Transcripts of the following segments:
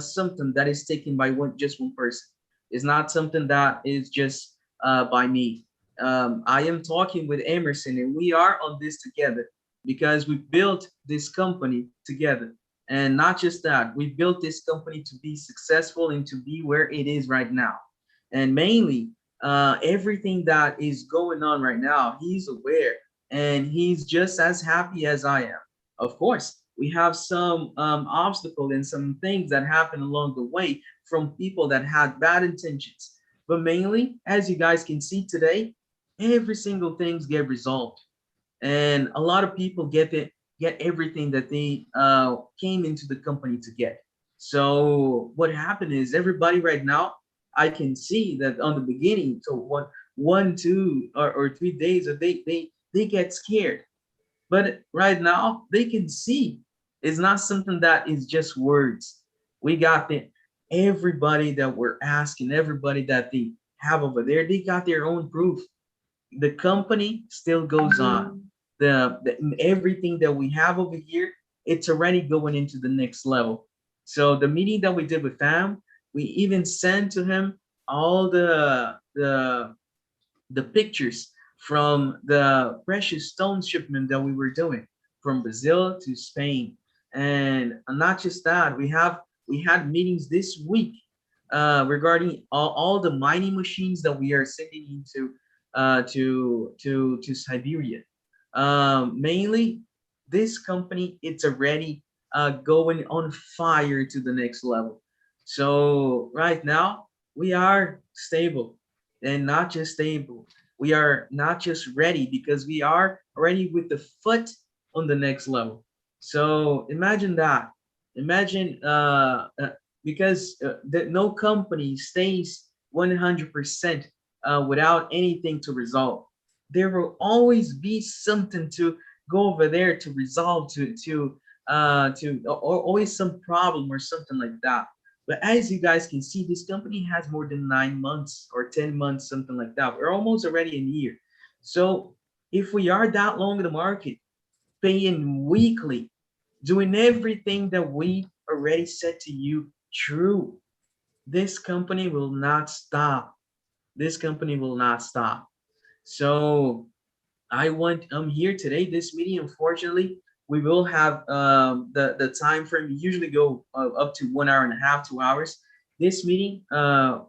something that is taken by just one person. It's not something that is just by me. I am talking with Emerson, and we are on this together because we built this company together. And not just that, we built this company to be successful and to be where it is right now. And mainly, everything that is going on right now, he's aware and he's just as happy as I am. Of course, we have some obstacle and some things that happen along the way from people that had bad intentions. But mainly, as you guys can see today, every single things get resolved, and a lot of people get everything that they came into the company to get. So what happened is everybody right now, I can see that on the beginning, so what 1, 2, or 3 days, or they get scared, but right now they can see it's not something that is just words. We got the everybody that we're asking, everybody that they have over there, they got their own proof. The company still goes on. The everything that we have over here, it's already going into the next level. So the meeting that we did with fam, we even sent to him all the pictures from the precious stone shipment that we were doing from Brazil to Spain. And not just that, we had meetings this week regarding all the mining machines that we are sending into to Siberia. Mainly, this company, it's already going on fire to the next level. So right now we are stable, and not just stable. We are not just ready because we are already with the foot on the next level. So imagine that. Imagine because no company stays 100% without anything to resolve. There will always be something to go over there to resolve, or always some problem or something like that. But as you guys can see, this company has more than 9 months or 10 months, something like that. We're almost already in a year. So if we are that long in the market, paying weekly, doing everything that we already said to you true, this company will not stop. This company will not stop. So I'm here today. This meeting, unfortunately, we will have the time frame. We usually go up to 1 hour and a half, 2 hours. This meeting,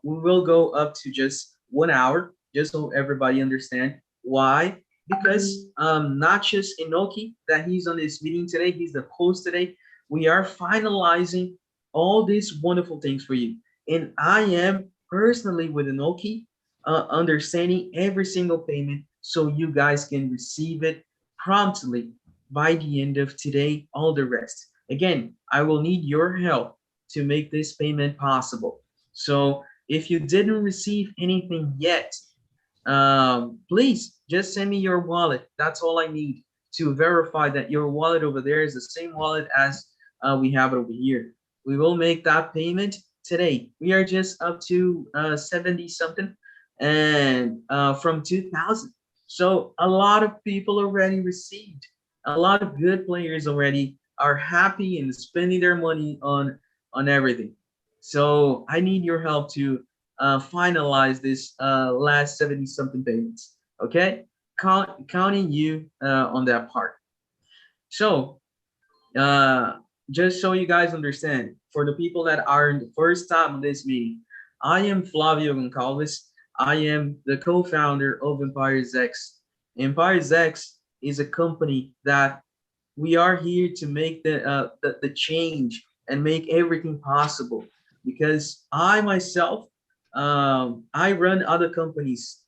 we will go up to just 1 hour, just so everybody understand why. Because not just Inoki that he's on this meeting today, he's the host today. We are finalizing all these wonderful things for you, and I am personally with Inoki, understanding every single payment so you guys can receive it promptly by the end of today, all the rest. Again, I will need your help to make this payment possible. So if you didn't receive anything yet, please just send me your wallet. That's all I need to verify that your wallet over there is the same wallet as we have it over here. We will make that payment today. We are just up to 70 something, and from 2000. So a lot of people already received. A lot of good players already are happy and spending their money on everything. So I need your help to finalize this last 70 something payments. Okay, counting you on that part. So just so you guys understand, for the people that are in the first time on this meeting, I am FLAVIO M GONCALVES. I am the co-founder of EmpiresX. EmpiresX is a company that we are here to make the change and make everything possible. Because I myself, I run other companies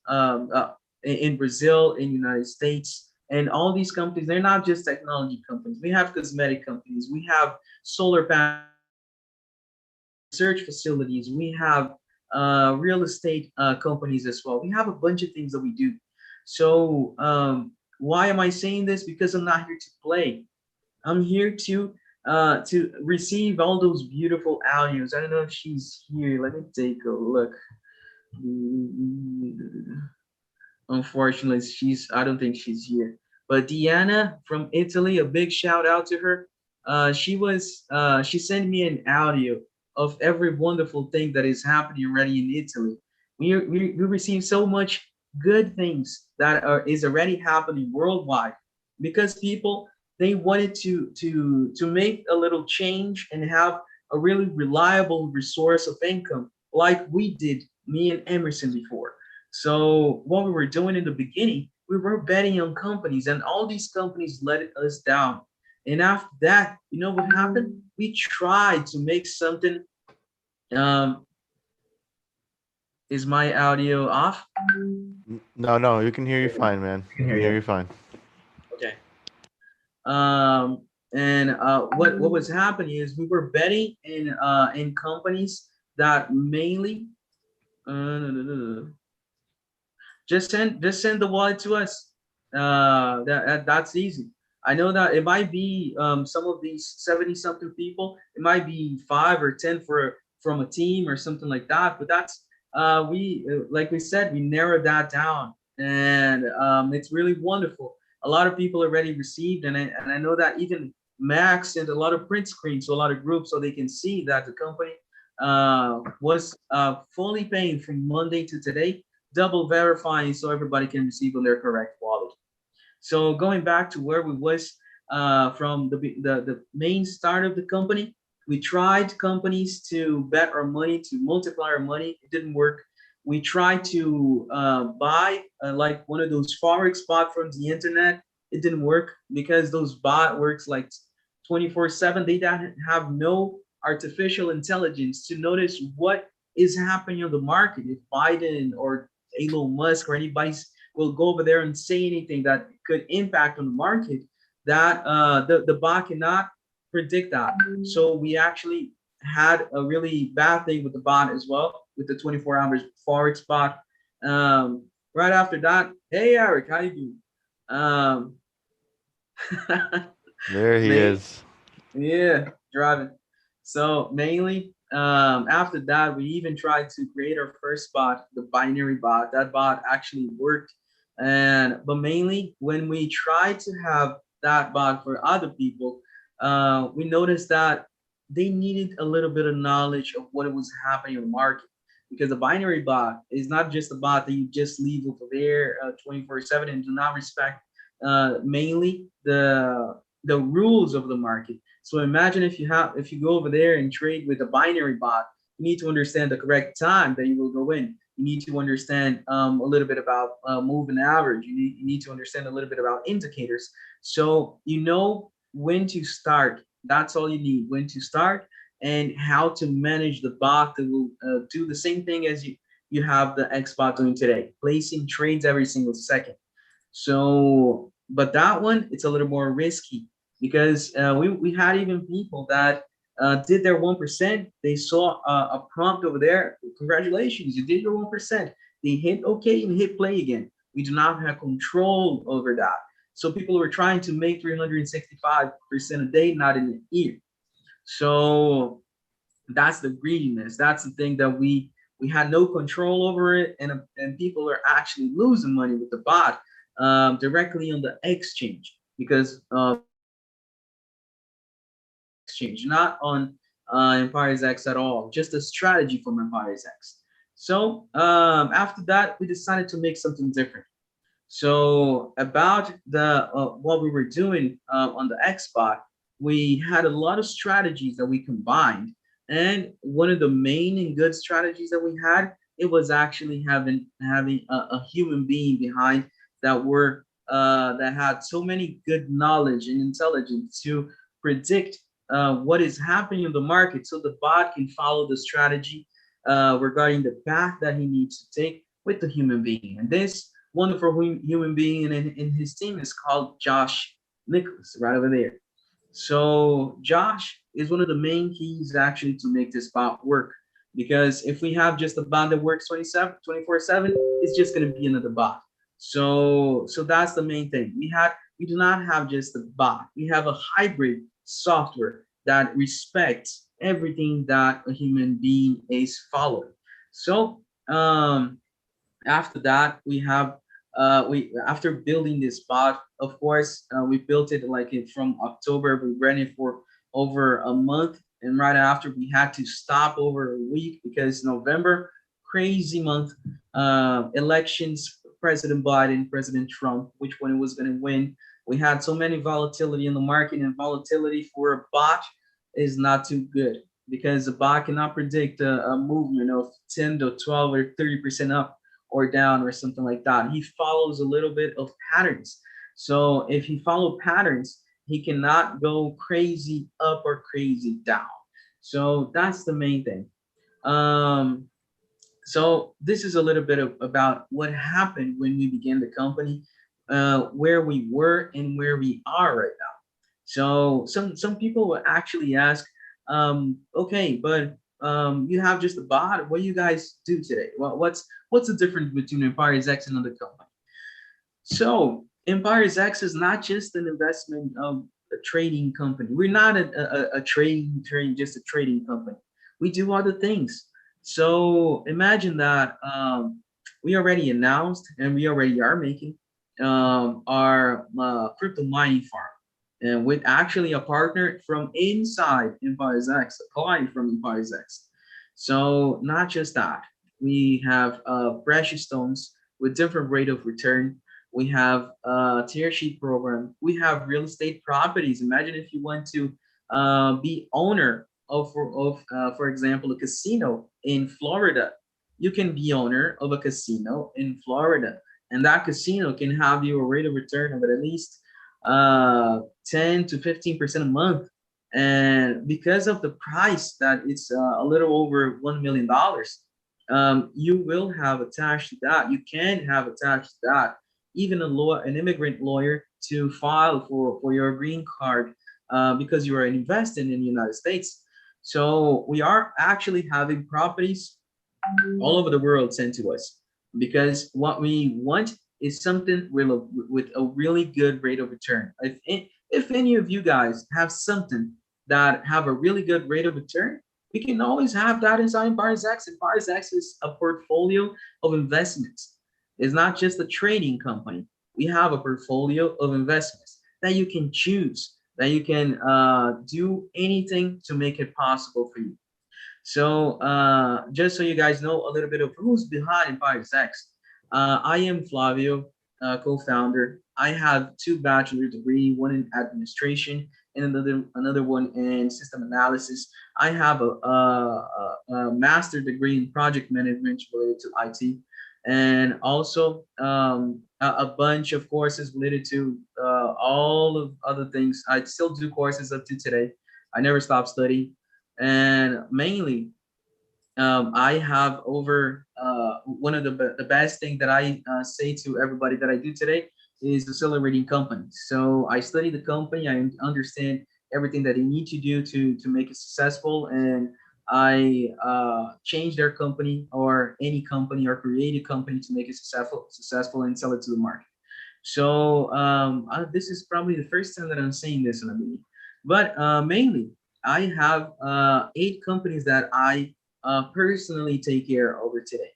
in Brazil, in the United States, and all these companies, they're not just technology companies. We have cosmetic companies, we have solar panel research facilities, we have real estate companies as well. We have a bunch of things that we do. So why am I saying this? Because I'm not here to play. I'm here to receive all those beautiful audios. I don't know if she's here. Let me take a look. Unfortunately, I don't think she's here. But Diana from Italy, a big shout out to her. She sent me an audio of every wonderful thing that is happening already in Italy. We receive so much good things that is already happening worldwide, because people, they wanted to make a little change and have a really reliable resource of income, like we did, me and Emerson, before. So what we were doing in the beginning, we were betting on companies, and all these companies let us down. And after that, you know what happened? We tried to make something. Um, is my audio off? No, you can hear you fine, man. I can You hear can hear you. you fine. Okay. And what was happening is we were betting in companies that mainly just send the wallet to us. That's easy. I know that it might be some of these 70 something people, it might be 5 or 10 from a team or something like that, but that's we like we said, we narrowed that down, and it's really wonderful. A lot of people already received, and I know that even Max sent a lot of print screens to a lot of groups so they can see that the company was fully paying from Monday to today, double verifying so everybody can receive on their correct wallet. So going back to where we was from the main start of the company, we tried companies to bet our money, to multiply our money. It didn't work. We tried to buy like one of those forex bot from the internet. It didn't work because those bot works like 24/7. They don't have no artificial intelligence to notice what is happening on the market. If Biden or Elon Musk or anybody will go over there and say anything that could impact on the market, that the bot cannot predict that. So we actually had a really bad thing with the bot as well, with the 24 hours forex bot. Right after that, hey Eric, how you doing? Um, There he May is. yeah, driving. So mainly, after that, we even tried to create our first bot, the binary bot. That bot actually worked, and but mainly when we tried to have that bot for other people, we noticed that they needed a little bit of knowledge of what was happening in the market. Because the binary bot is not just a bot that you just leave over there 24/7 and do not respect mainly the rules of the market. So imagine if you go over there and trade with a binary bot, you need to understand the correct time that you will go in. You need to understand a little bit about moving average. You need to understand a little bit about indicators. So you know when to start. That's all you need. When to start and how to manage the bot that will do the same thing as you have the X bot doing today, placing trades every single second. So, but that one, it's a little more risky because we had even people that did their 1%. They saw a prompt over there. Congratulations, you did your 1%. They hit OK and hit play again. We do not have control over that. So people were trying to make 365% a day, not in a year. So that's the greediness. That's the thing that we had no control over it, and people are actually losing money with the bot directly on the exchange because exchange, not on EmpiresX at all, just a strategy from EmpiresX. So after that, we decided to make something different. So about the what we were doing on the XBot, we had a lot of strategies that we combined, and one of the main and good strategies that we had, it was actually having a human being behind that had so many good knowledge and intelligence to predict what is happening in the market, so the bot can follow the strategy regarding the path that he needs to take with the human being. And this wonderful human being in his team is called Josh Nicholas, right over there. So Josh is one of the main keys actually to make this bot work. Because if we have just a bot that works 24/7, it's just going to be another bot. So that's the main thing. We do not have just a bot. We have a hybrid software that respects everything that a human being is following. So after that, we have we after building this bot, of course, we built it like it from October. We ran it for over a month, and right after we had to stop over a week because November, crazy month, elections, President Biden, President Trump, which one was going to win. We had so many volatility in the market, and volatility for a bot is not too good because a bot cannot predict a movement of 10 to 12 or 30% up or down or something like that. He follows a little bit of patterns. So if he follow patterns, he cannot go crazy up or crazy down. So that's the main thing. So this is a little bit about what happened when we began the company, where we were and where we are right now. So some people will actually ask, okay, but you have just a bot. What do you guys do today? Well, what's the difference between EmpiresX and another company? So EmpiresX is not just an investment of a trading company. We're not a trading just a trading company. We do other things. So imagine that we already announced and we already are making our crypto mining farm, and with actually a partner from inside EmpiresX, a client from EmpiresX. So not just that, we have precious stones with different rate of return. We have a tier sheet program. We have real estate properties. Imagine if you want to be owner of for example, a casino in Florida. You can be owner of a casino in Florida, and that casino can have you a rate of return of at least 10 to 15% a month. And because of the price that it's a little over $1 million, you will have attached to that. You can have attached to that even an immigrant lawyer to file for your green card because you are investing in the United States. So we are actually having properties all over the world sent to us because what we want is something with a really good rate of return. If any of you guys have something that have a really good rate of return, we can always have that inside EmpiresX. EmpiresX is a portfolio of investments. It's not just a trading company. We have a portfolio of investments that you can choose, that you can do anything to make it possible for you. So just so you guys know a little bit of who's behind EmpiresX, I am Flavio, co-founder. I have 2 bachelor degrees, one in administration and another one in system analysis. I have a master degree in project management related to IT, and also a bunch of courses related to all of other things. I still do courses up to today. I never stop studying, and mainly I have over one of the best thing that I say to everybody that I do today is accelerating companies. So I study the company, I understand everything that they need to do to make it successful, and I change their company or any company or create a company to make it successful and sell it to the market. So this is probably the first time that I'm saying this on a meeting, but mainly I have 8 companies that I personally take care over today.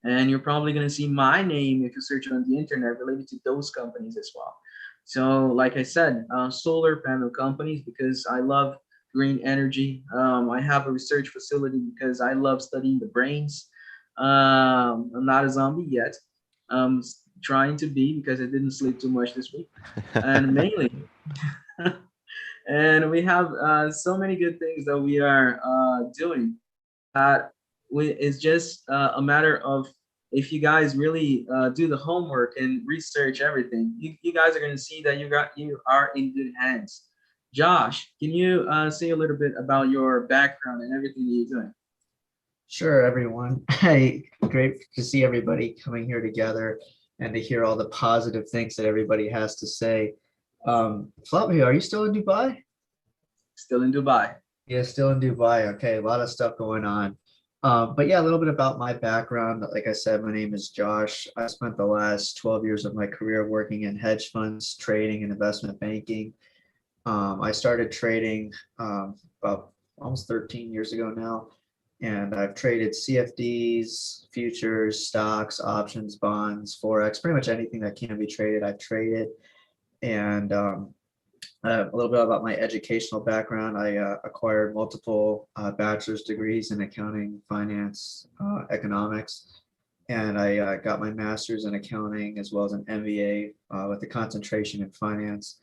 And you're probably going to see my name if you search on the internet related to those companies as well. So like I said, solar panel companies because I love green energy. I have a research facility because I love studying the brains. I'm not a zombie yet. I'm trying to be because I didn't sleep too much this week. And mainly, and we have so many good things that we are doing. It's just a matter of if you guys really do the homework and research everything, you guys are going to see that you are in good hands. Josh, can you say a little bit about your background and everything that you're doing? Sure, everyone. Hey, great to see everybody coming here together and to hear all the positive things that everybody has to say. Flavio, are you still in Dubai? Still in Dubai. Yeah, still in Dubai. Okay, a lot of stuff going on. But yeah, a little bit about my background. Like I said, my name is Josh. I spent the last 12 years of my career working in hedge funds, trading, and investment banking. I started trading about almost 13 years ago now, and I've traded CFDs, futures, stocks, options, bonds, Forex, pretty much anything that can be traded, I've traded. And A little bit about my educational background. I acquired multiple bachelor's degrees in accounting, finance, economics, and I got my master's in accounting as well as an MBA with a concentration in finance.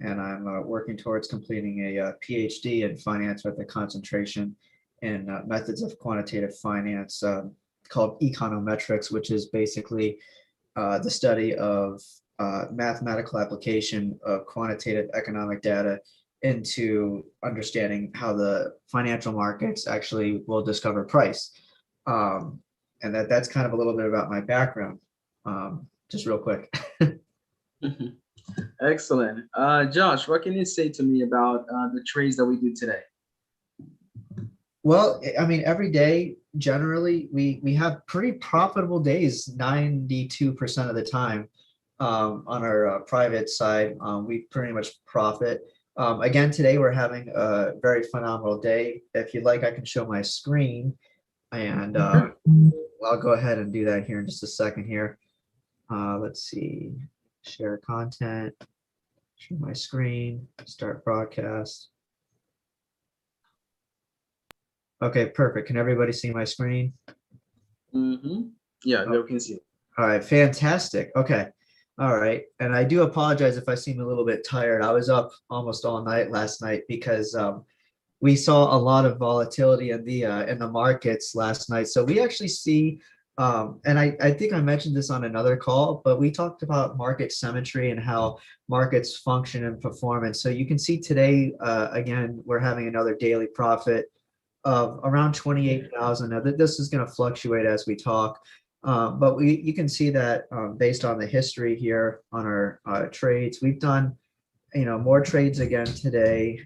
And I'm working towards completing a PhD in finance with a concentration in methods of quantitative finance called econometrics, which is basically the study of mathematical application of quantitative economic data into understanding how the financial markets actually will discover price. And that's kind of a little bit about my background, just real quick. Excellent. Josh, what can you say to me about the trades that we do today? Well, I mean, every day, generally, we have pretty profitable days, 92% of the time. On our private side, we pretty much profit. Again, today we're having a very phenomenal day. If you'd like, I can show my screen, and I'll go ahead and do that here in just a second here. Let's see, share content, share my screen, start broadcast. Okay, perfect. Can everybody see my screen? Yeah, you can see it. All right, fantastic. Okay. All right. And I do apologize if I seem a little bit tired. I was up almost all night last night because we saw a lot of volatility in the markets last night. So we actually see, and I think I mentioned this on another call, but we talked about market symmetry and how markets function and performance. So you can see today, again, we're having another daily profit of around 28,000. Now this is going to fluctuate as we talk. But you can see that based on the history here on our trades, we've done, more trades again today,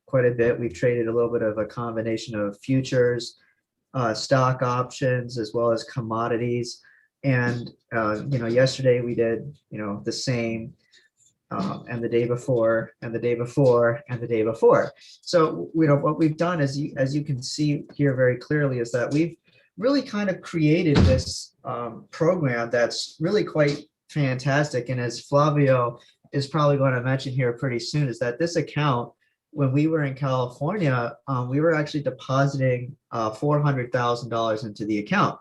quite a bit. We've traded a little bit of a combination of futures, stock options, as well as commodities. And, yesterday we did, the same, and the day before, and the day before, and the day before. So, what we've done, as you can see here very clearly, is that we've really kind of created this program that's really quite fantastic. And as Flavio is probably going to mention here pretty soon, is that this account, when we were in California, we were actually depositing $400,000 into the account.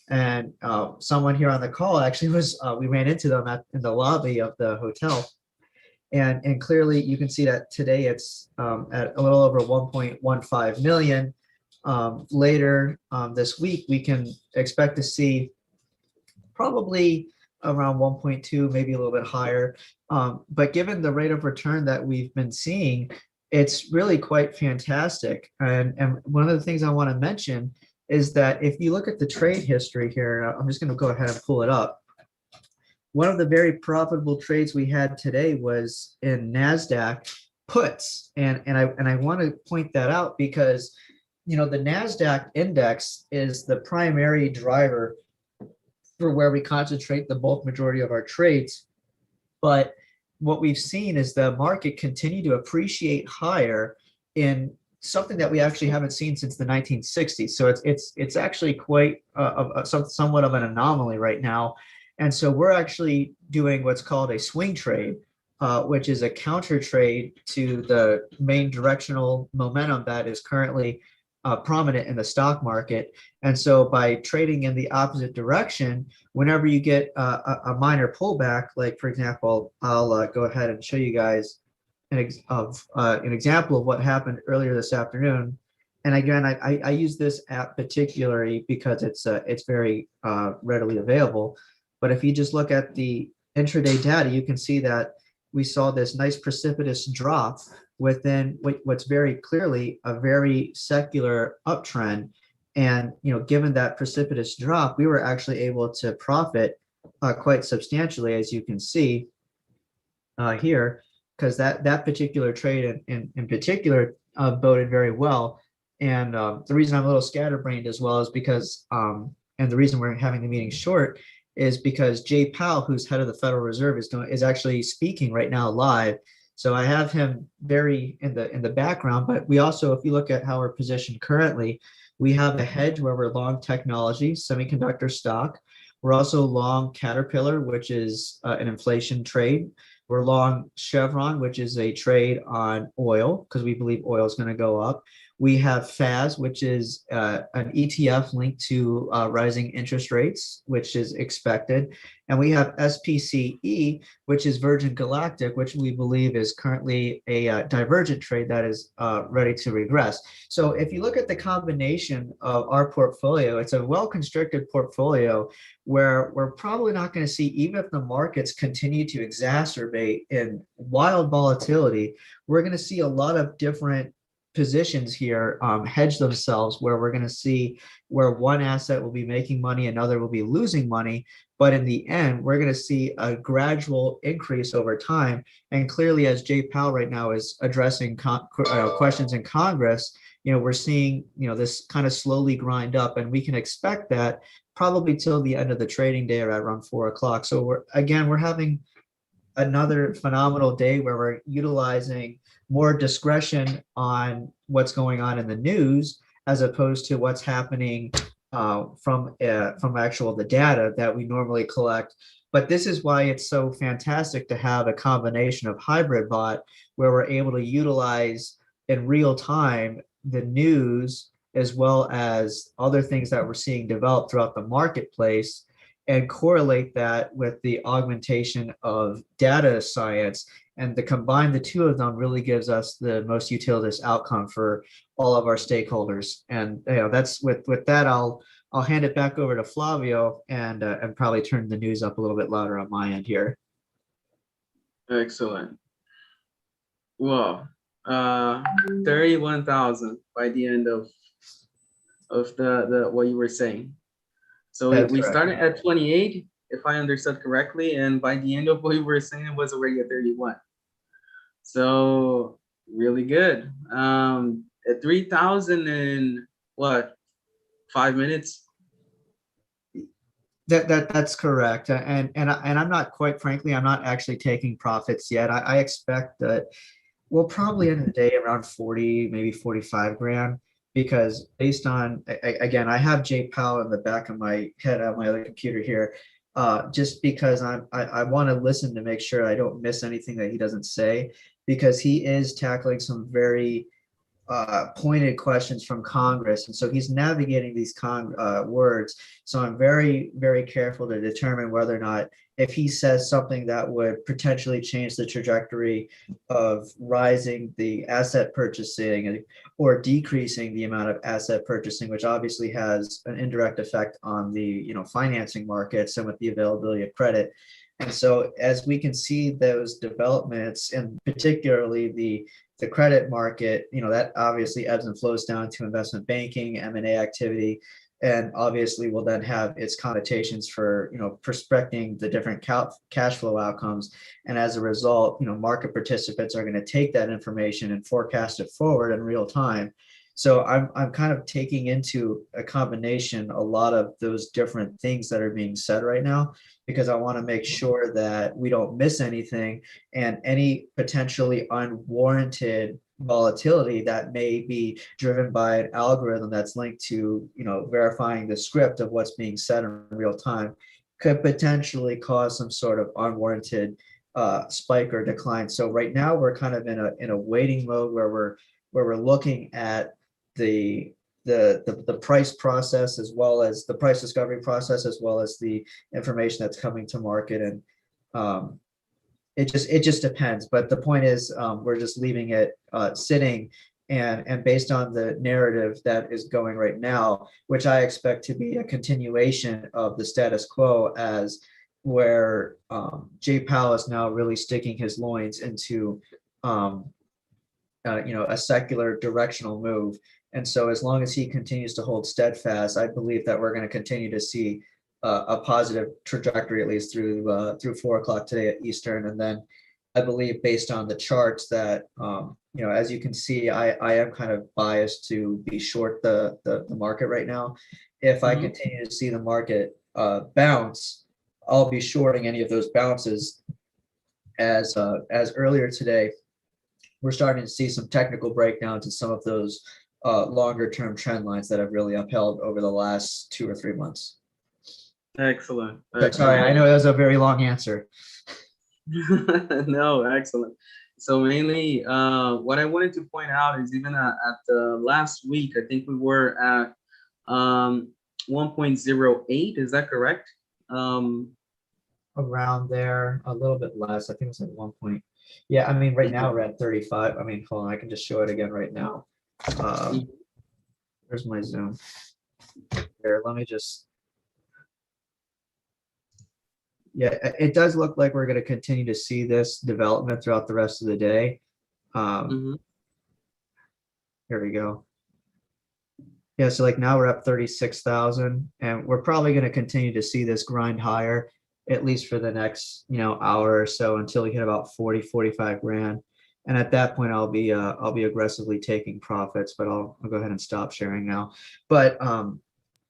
And someone here on the call actually we ran into them in the lobby of the hotel. And clearly you can see that today it's at a little over 1.15 million. Later this week, we can expect to see probably around 1.2, maybe a little bit higher. But given the rate of return that we've been seeing, it's really quite fantastic. And one of the things I want to mention is that if you look at the trade history here, I'm just going to go ahead and pull it up. One of the very profitable trades we had today was in NASDAQ puts. And I want to point that out because the NASDAQ index is the primary driver for where we concentrate the bulk majority of our trades. But what we've seen is the market continue to appreciate higher in something that we actually haven't seen since the 1960s. So it's actually quite somewhat of an anomaly right now. And so we're actually doing what's called a swing trade, which is a counter trade to the main directional momentum that is currently prominent in the stock market. And so by trading in the opposite direction, whenever you get a minor pullback, like for example, I'll go ahead and show you guys an example of what happened earlier this afternoon. And again, I use this app particularly because it's very readily available. But if you just look at the intraday data, you can see that we saw this nice precipitous drop within what's very clearly a very secular uptrend. And given that precipitous drop, we were actually able to profit quite substantially, as you can see here, because that particular trade in particular boded very well. And the reason I'm a little scatterbrained as well is because, and the reason we're having the meeting short is because Jay Powell, who's head of the Federal Reserve, is actually speaking right now live. So I have him very in the background, but we also, if you look at how we're positioned currently, we have a hedge where we're long technology, semiconductor stock. We're also long Caterpillar, which is an inflation trade. We're long Chevron, which is a trade on oil because we believe oil is going to go up. We have FAS, which is an ETF linked to rising interest rates, which is expected. And we have SPCE, which is Virgin Galactic, which we believe is currently a divergent trade that is ready to regress. So if you look at the combination of our portfolio, it's a well-constricted portfolio where we're probably not going to see, even if the markets continue to exacerbate in wild volatility, we're going to see a lot of different positions here hedge themselves, where we're going to see where one asset will be making money, another will be losing money. But in the end, we're going to see a gradual increase over time. And clearly, as Jay Powell right now is addressing questions in Congress, we're seeing, this kind of slowly grind up, and we can expect that probably till the end of the trading day or around 4 o'clock. So we're having another phenomenal day where we're utilizing more discretion on what's going on in the news as opposed to what's happening from actual the data that we normally collect. But this is why it's so fantastic to have a combination of hybrid bot where we're able to utilize in real time the news as well as other things that we're seeing develop throughout the marketplace and correlate that with the augmentation of data science. And to combine the two of them really gives us the most utilitarian outcome for all of our stakeholders. And that's with that, I'll hand it back over to Flavio and probably turn the news up a little bit louder on my end here. Excellent. Well, 31,000 by the end of the what you were saying. So we started at 28, if I understood correctly, and by the end of what you were saying, it was already at 31. So really good. At 3,000 in what, 5 minutes? That's correct. And I'm not, quite frankly, I'm not actually taking profits yet. I expect that we'll probably end the day around 40, maybe 45 grand. Because based on, again, I have Jay Powell in the back of my head on my other computer here, just because I want to listen to make sure I don't miss anything that he doesn't say, because he is tackling some very pointed questions from Congress. And so he's navigating these words. So I'm very, very careful to determine whether or not, if he says something that would potentially change the trajectory of rising the asset purchasing or decreasing the amount of asset purchasing, which obviously has an indirect effect on the financing markets and with the availability of credit. And so as we can see those developments, and particularly the credit market, that obviously ebbs and flows down to investment banking, M&A activity, and obviously will then have its connotations for, prospecting the different cash flow outcomes. And as a result, market participants are going to take that information and forecast it forward in real time. So I'm kind of taking into a combination a lot of those different things that are being said right now, because I want to make sure that we don't miss anything, and any potentially unwarranted volatility that may be driven by an algorithm that's linked to verifying the script of what's being said in real time could potentially cause some sort of unwarranted spike or decline. So right now we're kind of in a waiting mode where we're looking at the price process, as well as the price discovery process, as well as the information that's coming to market. And it just depends. But the point is, we're just leaving it sitting, and based on the narrative that is going right now, which I expect to be a continuation of the status quo, as where Jay Powell is now really sticking his loins into a secular directional move. And so as long as he continues to hold steadfast, I believe that we're going to continue to see a positive trajectory, at least through 4 o'clock today at Eastern. And then I believe, based on the charts, that as you can see, I am kind of biased to be short the market right now. If I continue to see the market bounce, I'll be shorting any of those bounces. As earlier today, we're starting to see some technical breakdowns in some of those longer term trend lines that have really upheld over the last 2 or 3 months. Excellent. Sorry, I know that was a very long answer. No, excellent. So mainly, what I wanted to point out is even at the last week, I think we were at 1.08. Is that correct? Around there, a little bit less. I think it's at 1 point. Yeah, I mean, right now we're at 35. I mean, hold on, I can just show it again right now. Where's my Zoom? Here, let me just. Yeah, it does look like we're going to continue to see this development throughout the rest of the day. Here we go. Yeah, so like now we're up 36,000, and we're probably going to continue to see this grind higher, at least for the next, hour or so, until we hit about 40-45 grand. And at that point, I'll be aggressively taking profits, but I'll go ahead and stop sharing now. But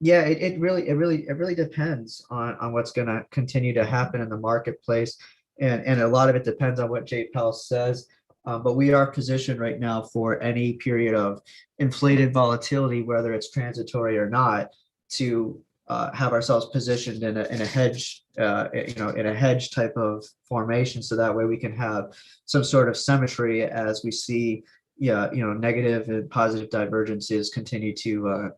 yeah, it really depends on what's going to continue to happen in the marketplace, and a lot of it depends on what Jay Powell says. But we are positioned right now for any period of inflated volatility, whether it's transitory or not, to have ourselves positioned in a hedge, in a hedge type of formation, so that way we can have some sort of symmetry as we see, negative and positive divergences continue to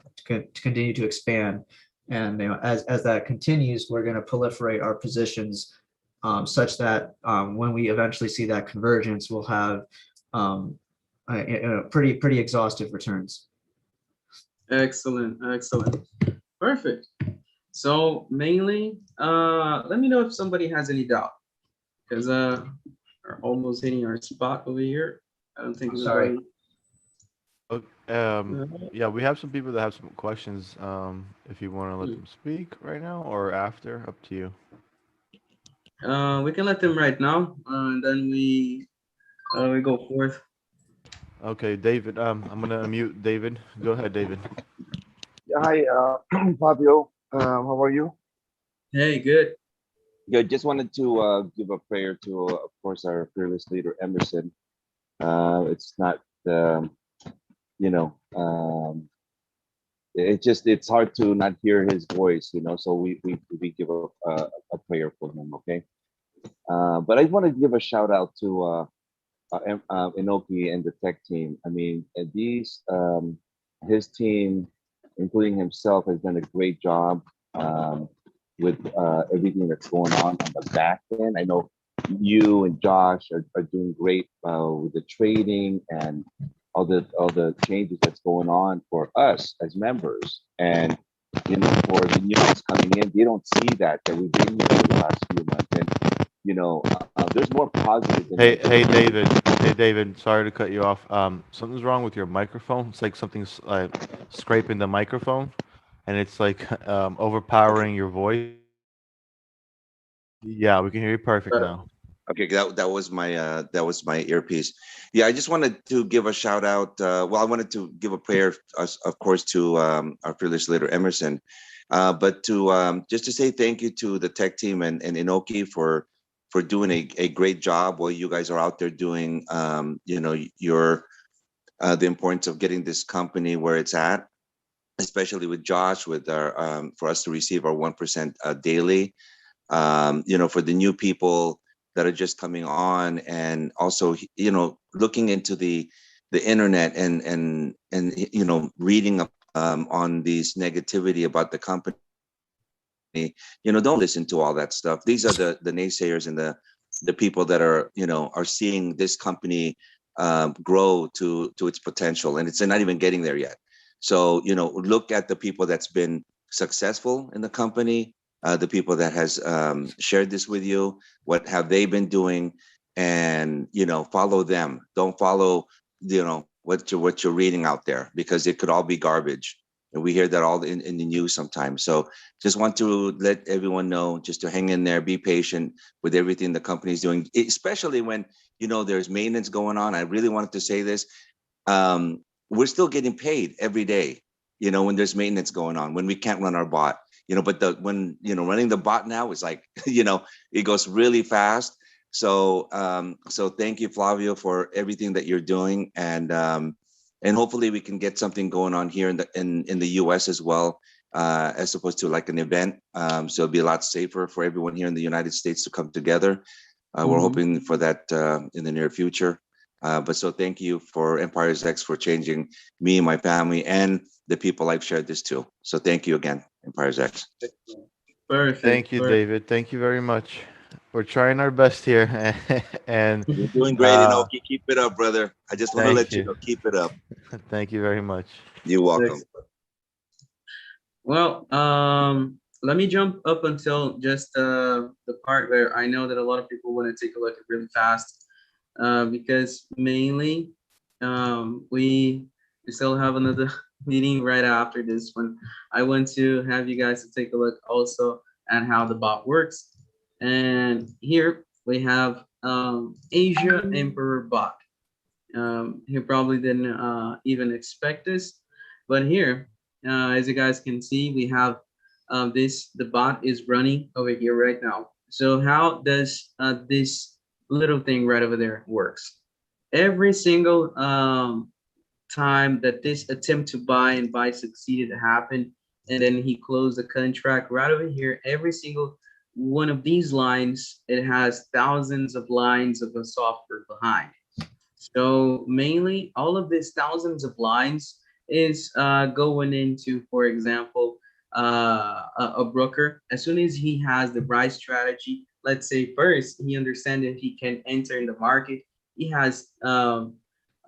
expand. And as that continues, we're going to proliferate our positions such that when we eventually see that convergence, we'll have pretty exhaustive returns. Excellent, excellent, perfect. So mainly, let me know if somebody has any doubt, because we're almost hitting our spot over here. I don't think. Sorry. Yeah, we have some people that have some questions. If you want to let them speak right now or after, up to you. We can let them right now, and then we go forth. Okay, David. I'm gonna unmute David. Go ahead, David. Hi, Fabio. How are you? Hey, good. Good. Just wanted to give a prayer to, of course, our fearless leader, Emerson. It's not, it's hard to not hear his voice, so we give a prayer for him, okay? But I want to give a shout out to Inoki and the tech team. I mean, his team, including himself, has done a great job with everything that's going on the back end. I know you and Josh are doing great with the trading and all the changes that's going on for us as members. And for the new ones coming in, they don't see that we've been here for the last few months. And there's more positive than Hey David, sorry to cut you off. Something's wrong with your microphone. It's like something's scraping the microphone, and it's like overpowering your voice. Yeah, we can hear you perfect now. Okay, that was my earpiece. Yeah, I just wanted to give a shout out. Well, I wanted to give a prayer, of course, to our fearless leader Emerson, but to just to say thank you to the tech team and Inoki for doing a great job while you guys are out there doing your the importance of getting this company where it's at, especially with Josh, with our for us to receive our 1% daily. For the new people that are just coming on, and also looking into the internet and reading up on these negativity about the company. Don't listen to all that stuff. These are the naysayers and the people that are seeing this company grow to its potential, and it's not even getting there yet. So look at the people that's been successful in the company, the people that has shared this with you, what have they been doing, and follow them. Don't follow what you're reading out there, because it could all be garbage. And we hear that all in the news sometimes. So just want to let everyone know just to hang in there, be patient with everything the company's doing, especially when there's maintenance going on. I really wanted to say this. We're still getting paid every day, when there's maintenance going on, when we can't run our bot. But when running the bot now is like, it goes really fast. So thank you, Flavio, for everything that you're doing, and hopefully we can get something going on here in the US as well, as opposed to like an event. So it'll be a lot safer for everyone here in the United States to come together. We're hoping for that in the near future. But so thank you for EmpiresX for changing me, my family, and the people I've shared this to. So thank you again, EmpiresX. Perfect. Thank you, perfect. David. Thank you very much. We're trying our best here, and You're doing great, keep it up, brother. I just want to thank let you you. know, keep it up. Thank you very much. You're welcome. Well, let me jump up until just the part where I know that a lot of people want to take a look at really fast, because mainly we still have another meeting right after this one. I want to have you guys to take a look also at how the bot works. And here we have Asia Emperor bot. He probably didn't even expect this, but here, as you guys can see, we have the bot is running over here right now. So how does this little thing right over there works? Every single time that this attempt to buy and buy succeeded to happen, and then he closed the contract right over here, every single one of these lines, it has thousands of lines of a software behind. So mainly all of these thousands of lines is going into, for example, a broker. As soon as he has the right strategy, let's say first he understands that he can enter in the market. He has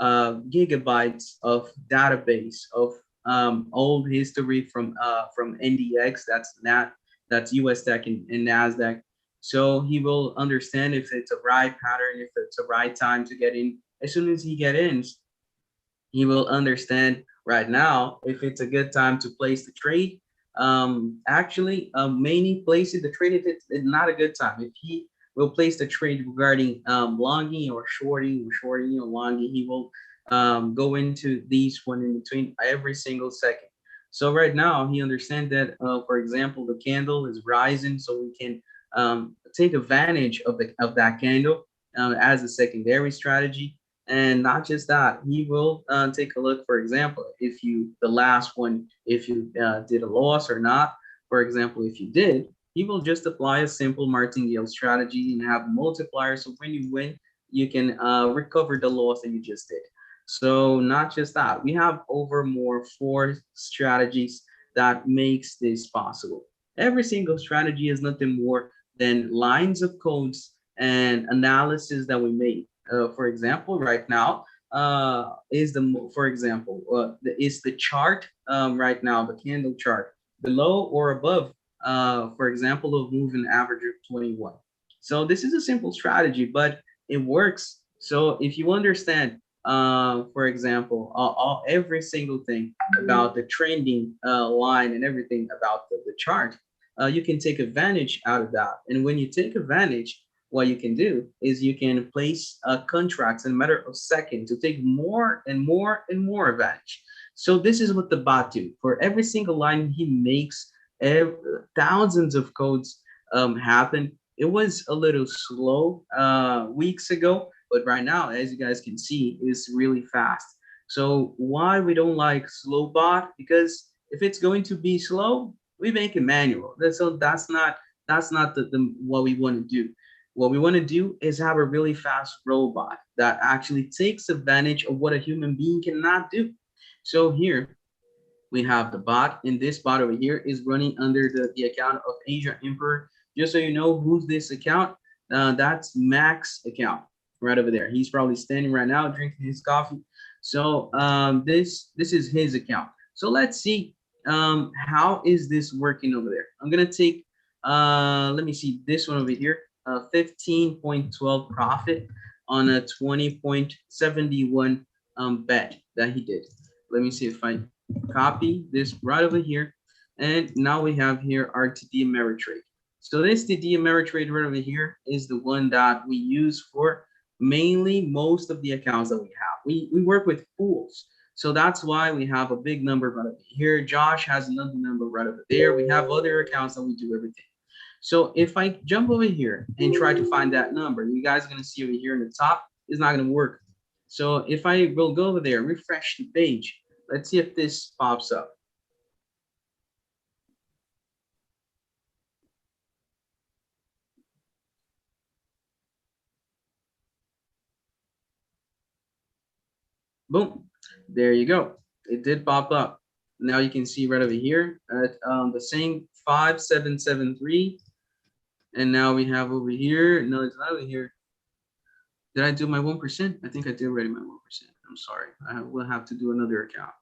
gigabytes of database of old history from NDX, that's US Tech and NASDAQ. So he will understand if it's a right pattern, if it's a right time to get in. As soon as he get in, he will understand right now if it's a good time to place the trade. Actually, many places the trade, if it's not a good time, if he will place the trade regarding longing or shorting or longing, he will go into these one in between every single second. So right now he understands that, for example, the candle is rising, so we can take advantage of that candle as a secondary strategy. And not just that, he will take a look, for example, if the last one, if you did a loss or not. For example, if you did, he will just apply a simple martingale strategy and have a multiplier. So when you win, you can recover the loss that you just did. So not just that, we have over 4 strategies that makes this possible. Every single strategy is nothing more than lines of codes and analysis that we made. For example, right now is the chart right now, the candle chart below or above, for example, of moving average of 21. So this is a simple strategy, but it works. So if you understand, for example, every single thing about the trending line and everything about the chart, you can take advantage out of that. And when you take advantage, what you can do is you can place contracts in a matter of seconds to take more and more and more advantage. So this is what the bot do. For every single line, he makes thousands of codes happen. It was a little slow weeks ago, but right now, as you guys can see, it's really fast. So why we don't like slow bot? Because if it's going to be slow, we make it manual. So that's not what we want to do. What we want to do is have a really fast robot that actually takes advantage of what a human being cannot do. So here we have the bot, and this bot over here is running under the account of Asia Emperor. Just so you know who's this account, that's Mac's account right over there. He's probably standing right now drinking his coffee. So this is his account. So let's see how is this working over there. I'm gonna take let me see this one over here. 15.12 profit on a 20.71 bet that he did. Let me see if I copy this right over here. And now we have here our TD Ameritrade. So this TD Ameritrade right over here is the one that we use for mainly most of the accounts that we have. We work with pools. So that's why we have a big number right over here. Josh has another number right over there. We have other accounts that we do everything. So if I jump over here and try to find that number, you guys are going to see over here in the top, it's not going to work. So if I will go over there, refresh the page, let's see if this pops up. Boom. There you go. It did pop up. Now you can see right over here at the same 5773. And now we have over here. No, it's not over here. Did I do my 1%? I think I did already my 1%. I'm sorry. I will have to do another account.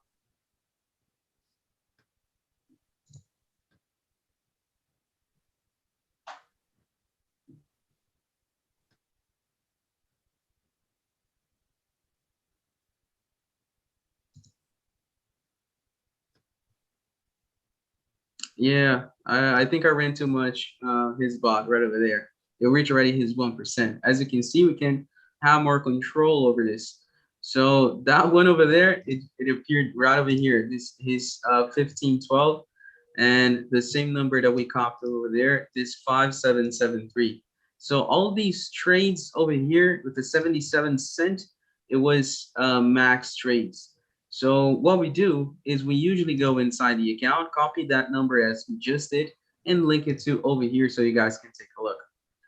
Yeah, I think I ran too much his bot right over there. It reached already his 1%. As you can see, we can have more control over this. So that one over there, it appeared right over here. This his 1512, and the same number that we copied over there, this 5773. So all these trades over here with the 77 cent, it was max trades. So what we do is we usually go inside the account, copy that number as we just did, and link it to over here so you guys can take a look.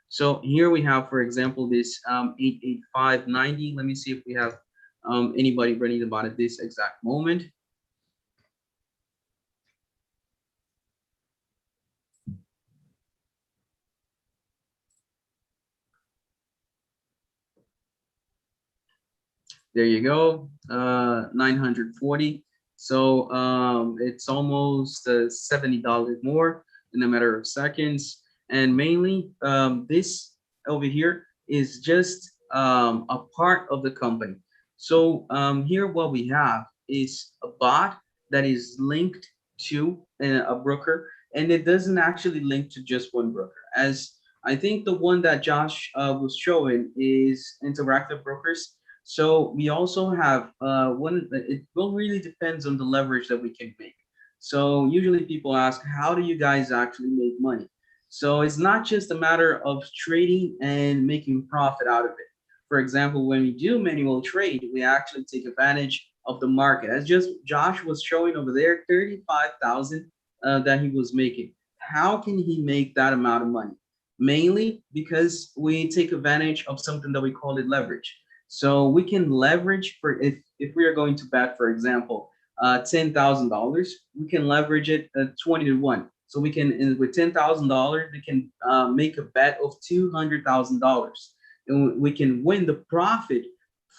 So here we have, for example, this 88590. Let me see if we have anybody running about at this exact moment. There you go, 940. So it's almost $70 more in a matter of seconds. And mainly this over here is just a part of the company. So here what we have is a bot that is linked to a broker, and it doesn't actually link to just one broker. As I think the one that Josh was showing is Interactive Brokers. So we also have one. It will really depends on the leverage that we can make. So usually people ask, how do you guys actually make money? So it's not just a matter of trading and making profit out of it. For example, when we do manual trade, we actually take advantage of the market. As just Josh was showing over there, 35,000 that he was making. How can he make that amount of money? Mainly because we take advantage of something that we call it leverage. So we can leverage for if we are going to bet, for example, $10,000, we can leverage it 20 to 1. So we can, with $10,000, we can make a bet of $200,000, and we can win the profit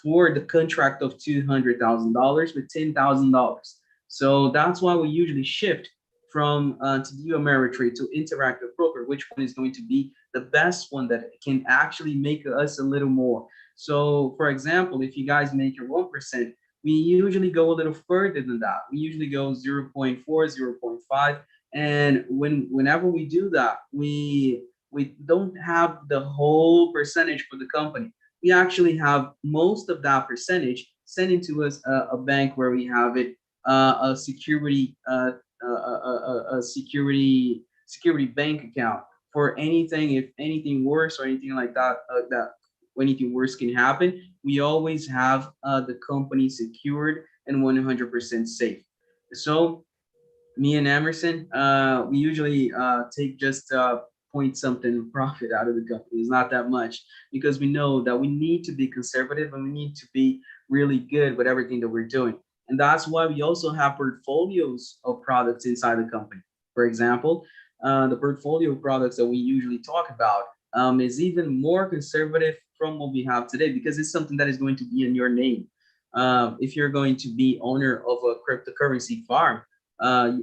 for the contract of $200,000 with $10,000. So that's why we usually shift from to do Ameritrade to Interactive Broker, which one is going to be the best one that can actually make us a little more. So for example, if you guys make your 1%, we usually go a little further than that. We usually go 0.4, 0.5. And whenever we do that, we don't have the whole percentage for the company. We actually have most of that percentage sent into us a bank where we have it a security security bank account for anything. If anything worse or anything like that, that anything worse can happen, we always have the company secured and 100% safe. So me and Emerson, we usually take just point something profit out of the company. It's not that much, because we know that we need to be conservative and we need to be really good with everything that we're doing. And that's why we also have portfolios of products inside the company. For example, the portfolio of products that we usually talk about is even more conservative from what we have today, because it's something that is going to be in your name. If you're going to be owner of a cryptocurrency farm,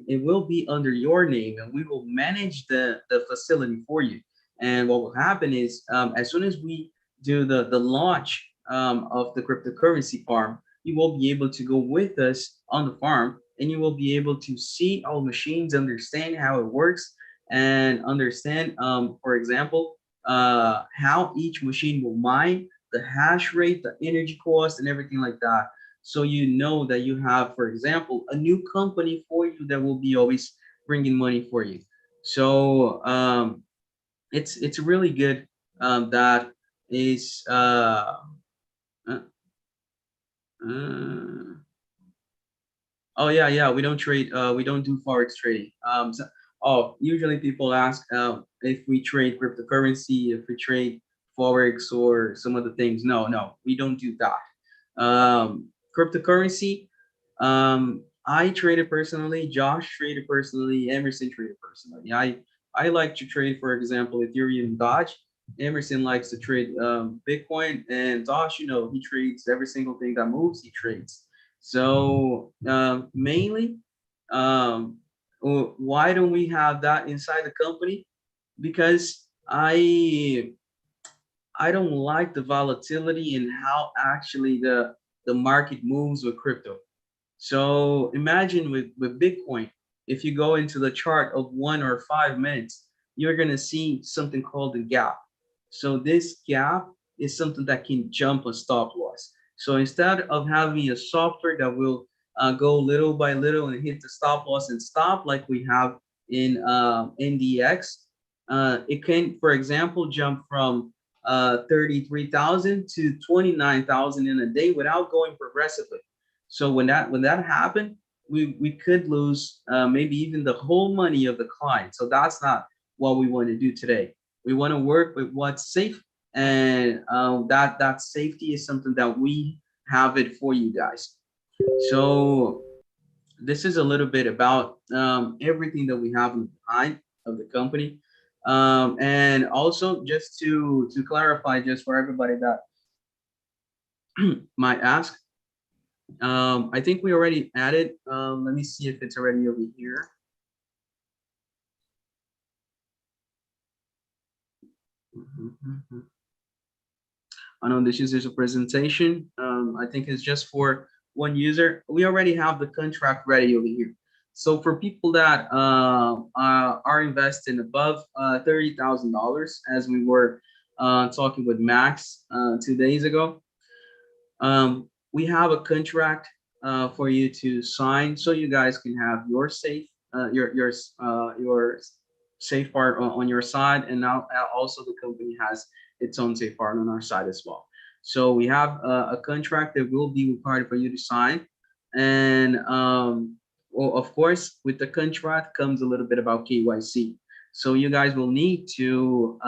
it will be under your name, and we will manage the facility for you. And what will happen is, as soon as we do the launch of the cryptocurrency farm, you will be able to go with us on the farm, and you will be able to see our machines, understand how it works, and understand, for example, how each machine will mine, the hash rate, the energy cost, and everything like that. So you know that you have, for example, a new company for you that will be always bringing money for you. So it's really good. That is uh, oh yeah, we don't trade, we don't do forex trading. Usually people ask if we trade cryptocurrency, if we trade forex or some other things. No, we don't do that. cryptocurrency. I traded personally, Josh traded personally, Emerson traded personally. I like to trade, for example, Ethereum, Dodge. Emerson likes to trade Bitcoin, and Josh, you know, he trades every single thing that moves, he trades. So mainly, why don't we have that inside the company? Because I don't like the volatility and how actually the market moves with crypto. So imagine with Bitcoin, if you go into the chart of 1 or 5 minutes, you're going to see something called a gap. So this gap is something that can jump a stop loss. So instead of having a software that will go little by little and hit the stop loss and stop like we have in NDX, it can, for example, jump from 33,000 to 29,000 in a day without going progressively. So when that happened, we could lose maybe even the whole money of the client. So that's not what we want to do today. We want to work with what's safe, and that safety is something that we have it for you guys. So this is a little bit about everything that we have behind of the company. And also just to clarify, just for everybody that might ask, I think we already added, let me see if it's already over here. I know this is just a presentation. I think it's just for one user. We already have the contract ready over here. So for people that are investing above $30,000, as we were talking with Max 2 days ago, we have a contract for you to sign, so you guys can have your safe, your safe part on your side, and now also the company has its own safe part on our side as well. So we have a contract that will be required for you to sign, and well, of course, with the contract comes a little bit about KYC. So you guys will need to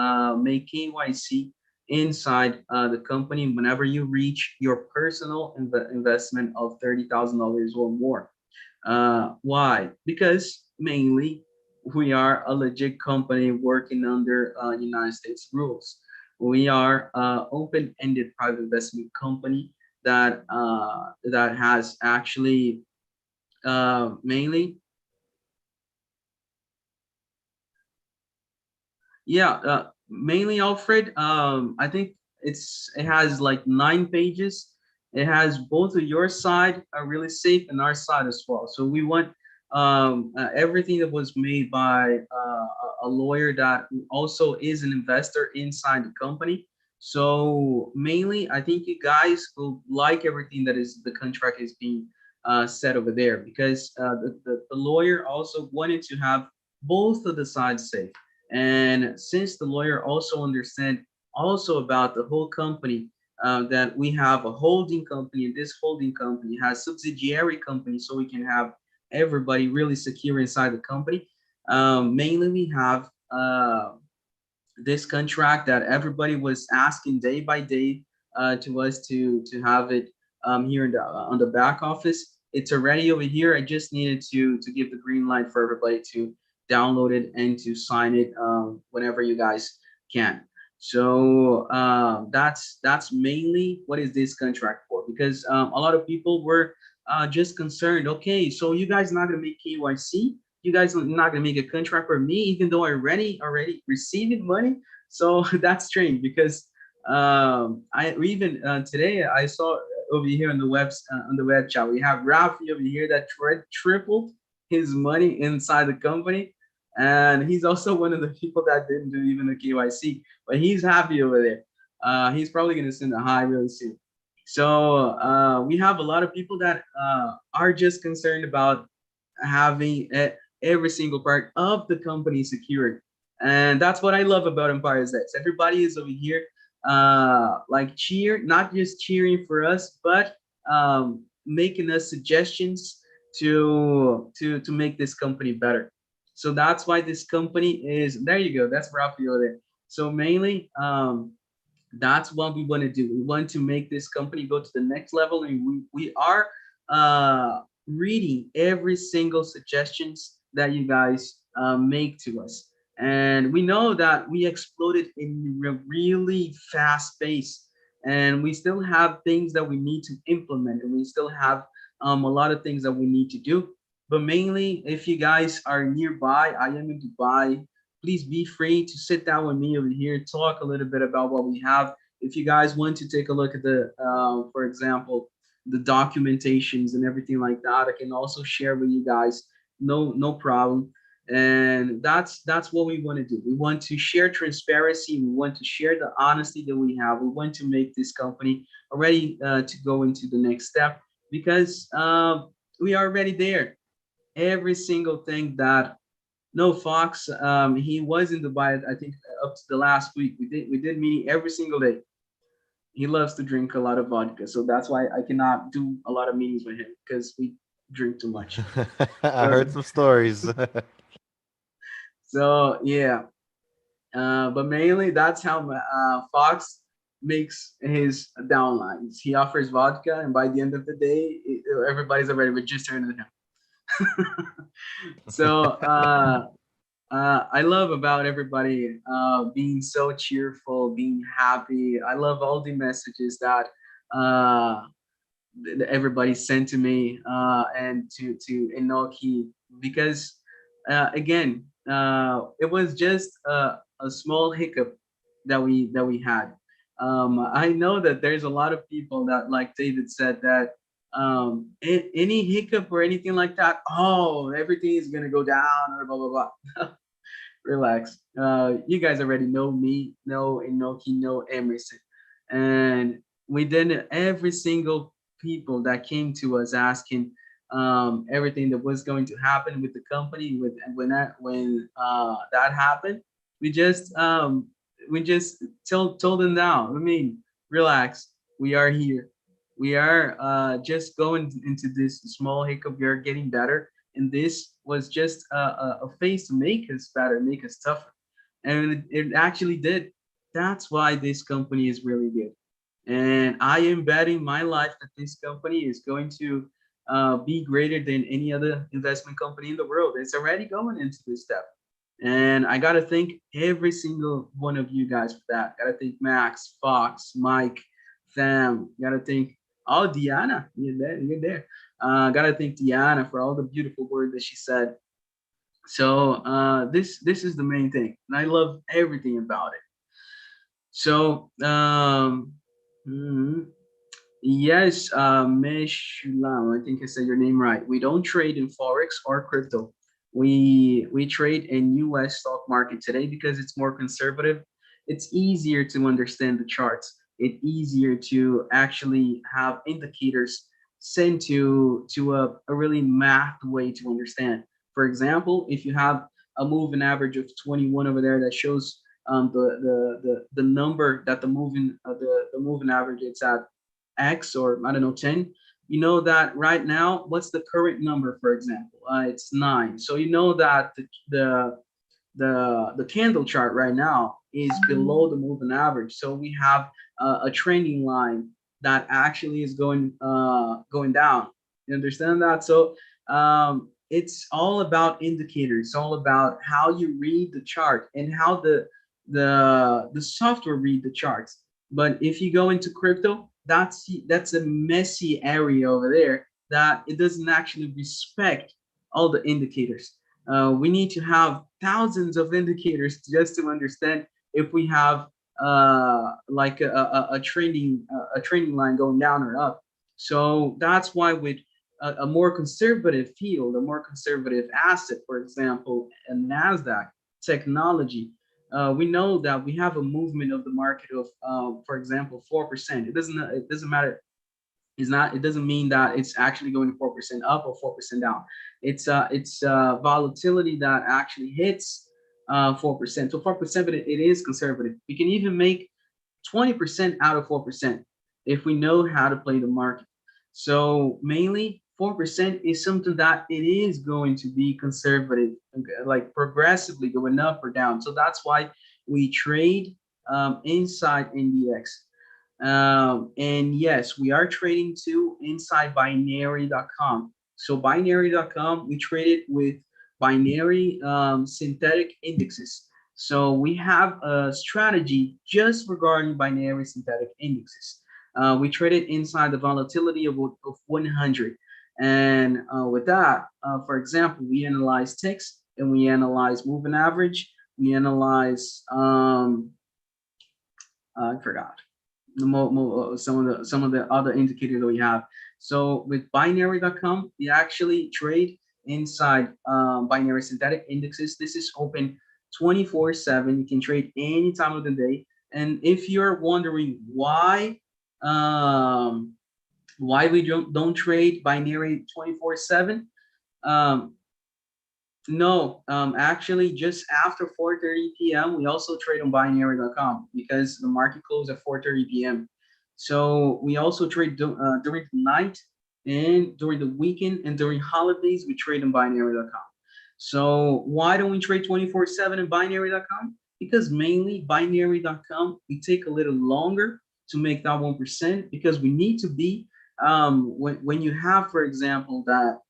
make KYC inside the company whenever you reach your personal investment of $30,000 or more. Why? Because mainly we are a legit company working under United States rules. We are open-ended private investment company that that has actually mainly, yeah, mainly Alfred. I think it has like 9 pages. It has both of your side are really safe and our side as well. So we want everything that was made by a lawyer that also is an investor inside the company. So mainly, I think you guys will like everything that is the contract is being said over there, because the lawyer also wanted to have both of the sides safe. And since the lawyer also understand also about the whole company, that we have a holding company, and this holding company has subsidiary company, so we can have everybody really secure inside the company. Mainly we have this contract that everybody was asking day by day to us to have it here in the on the back office. It's already over here. I just needed to give the green light for everybody to download it and to sign it whenever you guys can. So that's mainly what is this contract for, because a lot of people were just concerned. Okay, so you guys not gonna make KYC, you guys are not gonna make a contract for me, even though I already received money. So that's strange, because I even today I saw over here on the web chat, we have Rafi over here that tripled his money inside the company, and he's also one of the people that didn't do even the KYC, but he's happy over there. He's probably gonna send a hi really soon. So we have a lot of people that are just concerned about having every single part of the company secured. And that's what I love about EmpiresX. Everybody is over here like not just cheering for us, but making us suggestions to make this company better. So that's why this company is, there you go, that's Rafael there. So mainly That's what we want to do. We want to make this company go to the next level, and we are reading every single suggestions that you guys make to us. And we know that we exploded in a really fast pace, and we still have things that we need to implement, and we still have a lot of things that we need to do. But mainly, if you guys are nearby, I am in Dubai, please be free to sit down with me over here, talk a little bit about what we have. If you guys want to take a look at the, for example, the documentations and everything like that, I can also share with you guys. No problem. And that's what we want to do. We want to share transparency. We want to share the honesty that we have. We want to make this company ready to go into the next step, because we are already there. Every single thing that, no, Fox, he was in Dubai, I think, up to the last week. We did meeting every single day. He loves to drink a lot of vodka, so that's why I cannot do a lot of meetings with him, because we drink too much. I heard some stories. So yeah, but mainly that's how Fox makes his downlines. He offers vodka, and by the end of the day, everybody's already registered with him. So I love about everybody being so cheerful, being happy. I love all the messages that everybody sent to me and to Enoki, because again, it was just a small hiccup that we had. I know that there's a lot of people that, like David said, that any hiccup or anything like that, oh, everything is gonna go down or blah blah blah. Relax. You guys already know me, know Enoki, know Emerson, and we did every single people that came to us asking everything that was going to happen with the company. When that happened, we just told them now. I mean, relax. We are here. We are just going into this small hiccup. We are getting better, and this was just a phase to make us better, make us tougher, and it actually did. That's why this company is really good, and I am betting my life that this company is going to be greater than any other investment company in the world. It's already going into this step, and I gotta thank every single one of you guys for that. Gotta thank Max, Fox, Mike, Sam. Gotta thank, oh, Diana, you're there, you're there. Gotta thank Diana for all the beautiful words that she said. So this is the main thing, and I love everything about it. So mhm. Yes, Meshulam, I think I said your name right. We don't trade in forex or crypto. We trade in U.S. stock market today because it's more conservative. It's easier to understand the charts. It's easier to actually have indicators sent to a really math way to understand. For example, if you have a moving average of 21 over there that shows the number that the moving average it's at X, or I don't know, 10, you know that right now, what's the current number, for example? It's 9. So you know that the candle chart right now is below the moving average. So we have a trending line that actually is going down. You understand that? So it's all about indicators. It's all about how you read the chart and how the software read the charts. But if you go into crypto, that's a messy area over there that it doesn't actually respect all the indicators. We need to have thousands of indicators just to understand if we have like a trending line going down or up. So that's why with a more conservative field, a more conservative asset, for example, a NASDAQ technology, we know that we have a movement of the market of, for example, 4%. It doesn't matter. It doesn't mean that it's actually going 4% up or 4% down. It's volatility that actually hits 4%. So 4%, but it is conservative. We can even make 20% out of 4% if we know how to play the market. So mainly 4% is something that it is going to be conservative, like progressively going up or down. So that's why we trade inside NDX. And yes, we are trading too inside binary.com. So binary.com, we traded with binary synthetic indexes. So we have a strategy just regarding binary synthetic indexes. We traded inside the volatility of 100. And with that, for example, we analyze ticks and we analyze moving average. We analyze, I forgot some of the other indicators that we have. So with binary.com, we actually trade inside binary synthetic indexes. This is open 24/7. You can trade any time of the day. And if you're wondering why we don't trade binary 24/7, no, actually just after 4:30 p.m. we also trade on binary.com because the market closed at 4:30 p.m. So we also trade during the night and during the weekend, and during holidays we trade on binary.com. So why don't we trade 24/7 in binary.com? Because mainly binary.com, we take a little longer to make that 1%, because we need to be when you have, for example, that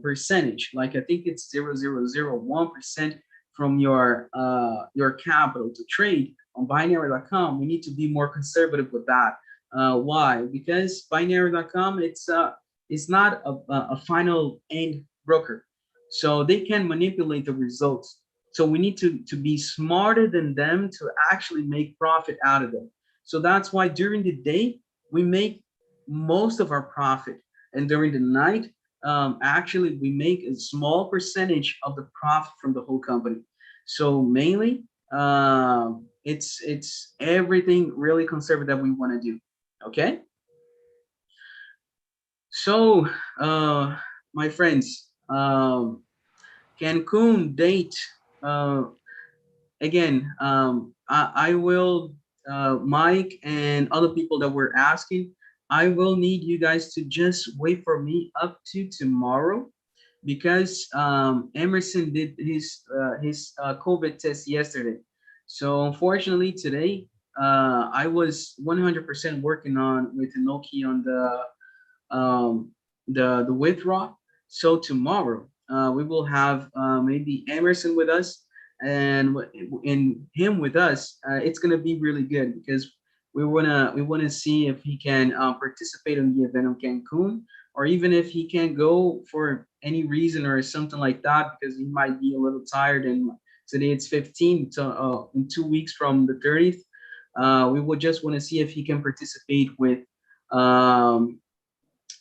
percentage, like I think it's 0.001% from your capital to trade on binary.com, we need to be more conservative with that. Why? Because binary.com, it's not a final end broker, so they can manipulate the results. So we need to be smarter than them to actually make profit out of them. So that's why during the day we make most of our profit, and during the night actually we make a small percentage of the profit from the whole company. So mainly it's everything really conservative that we want to do. Okay, so my friends, Cancun date, again, I will Mike and other people that were asking, I will need you guys to just wait for me up to tomorrow, because Emerson did his COVID test yesterday. So unfortunately today I was 100% working on with Noki on the withdraw. So tomorrow we will have maybe Emerson with us, and in him with us. It's gonna be really good, because we wanna see if he can participate in the event of Cancun, or even if he can't go for any reason or something like that, because he might be a little tired. And today it's 15, so in 2 weeks from the 30th, we would just want to see if he can participate with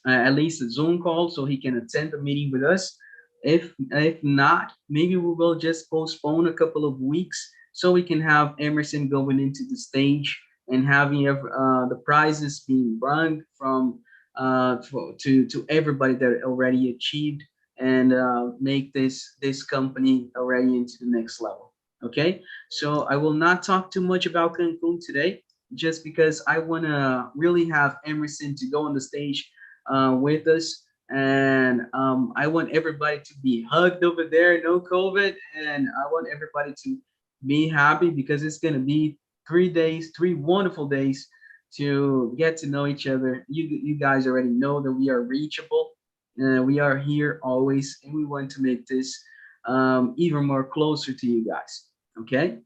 at least a Zoom call, so he can attend the meeting with us. If not, maybe we will just postpone a couple of weeks so we can have Emerson going into the stage and having the prizes being run from to everybody that already achieved and make this company already into the next level. Okay, so I will not talk too much about Cancun today, just because I want to really have Emerson to go on the stage with us. And I want everybody to be hugged over there, no COVID, and I want everybody to be happy, because it's going to be 3 days, 3 wonderful days to get to know each other. You guys already know that we are reachable, we are here always, and we want to make this even more closer to you guys. Okay,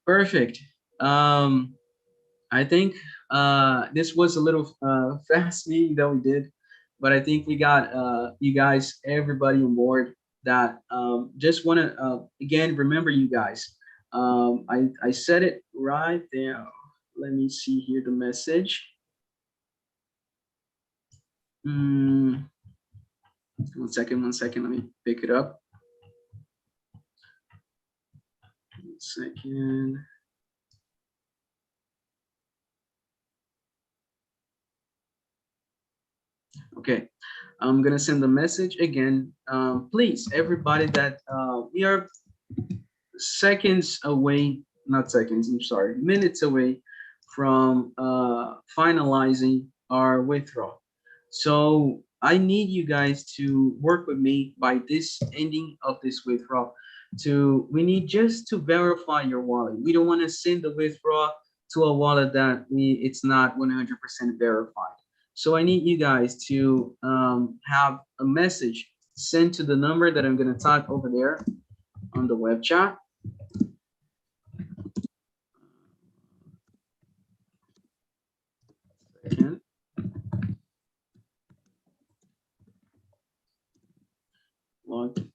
perfect. I think this was a little fast meeting that we did, but I think we got you guys, everybody on board. That just want to again remember you guys. I said it right there. Let me see here the message. One second. Let me pick it up. 1 second. Okay, I'm gonna send the message again. Please, everybody, that we are seconds away, not seconds, I'm sorry, minutes away from finalizing our withdrawal. So I need you guys to work with me by this ending of this withdrawal. We need just to verify your wallet. We don't want to send the withdrawal to a wallet that it's not 100% verified. So I need you guys to have a message sent to the number that I'm going to type over there on the web chat. Second.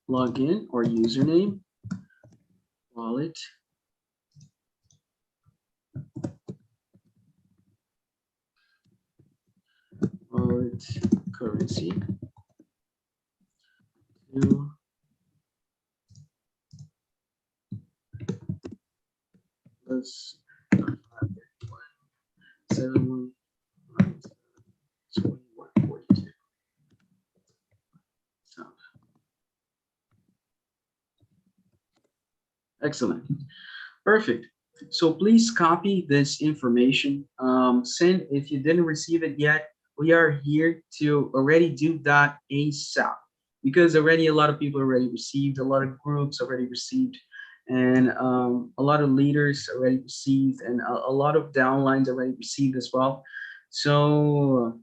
Login or username, wallet, currency, two, plus 7, 2142. Excellent. Perfect. So please copy this information. Send if you didn't receive it yet. We are here to already do that ASAP because already a lot of people already received, a lot of groups already received, and a lot of leaders already received, and a lot of downlines already received as well. So,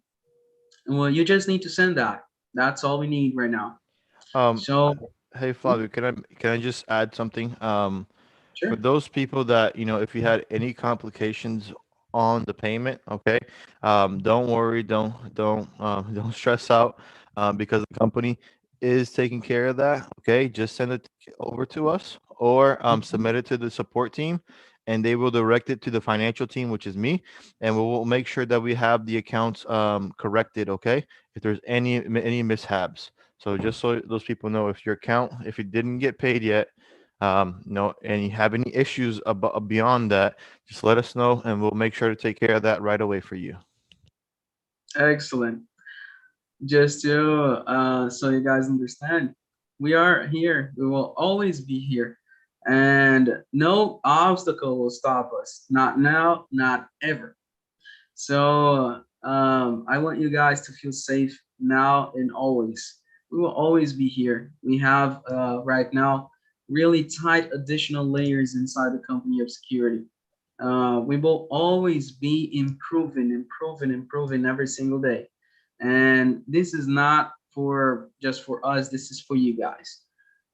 well, you just need to send that. That's all we need right now. So, Hey Flavio, can I just add something? sure. For those people that, if you had any complications on the payment, okay, don't worry, don't stress out, because the company is taking care of that. Okay, just send it over to us or submit it to the support team, and they will direct it to the financial team, which is me, and we will make sure that we have the accounts corrected. Okay, if there's any mishaps. So just so those people know, if if it didn't get paid yet, no, and you have any issues beyond that, just let us know, and we'll make sure to take care of that right away for you. Excellent. Just to so you guys understand, we are here. We will always be here, and no obstacle will stop us. Not now, not ever. So I want you guys to feel safe now and always. We will always be here. We have right now really tight additional layers inside the company of security. We will always be improving every single day. And this is not for just for us, this is for you guys.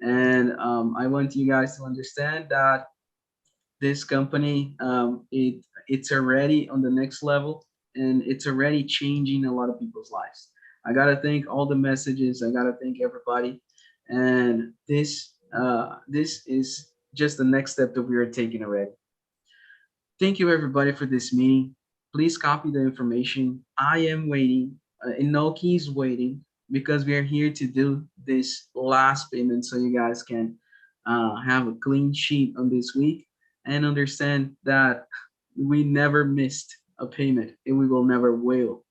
And I want you guys to understand that this company, it's already on the next level, and it's already changing a lot of people's lives. I gotta thank all the messages. I gotta thank everybody, and this is just the next step that we are taking already. Thank you everybody for this meeting. Please copy the information. I am waiting. Inoki is waiting because we are here to do this last payment so you guys can have a clean sheet on this week and understand that we never missed a payment and we will never will.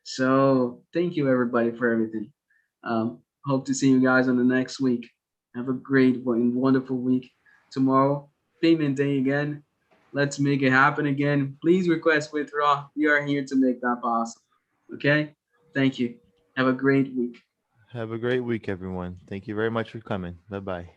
So thank you everybody for everything. Hope to see you guys on the next week. Have a great and wonderful week. Tomorrow, payment day again. Let's make it happen again. Please request withdraw. We are here to make that possible. Okay? Thank you. Have a great week. Have a great week, everyone. Thank you very much for coming. Bye-bye.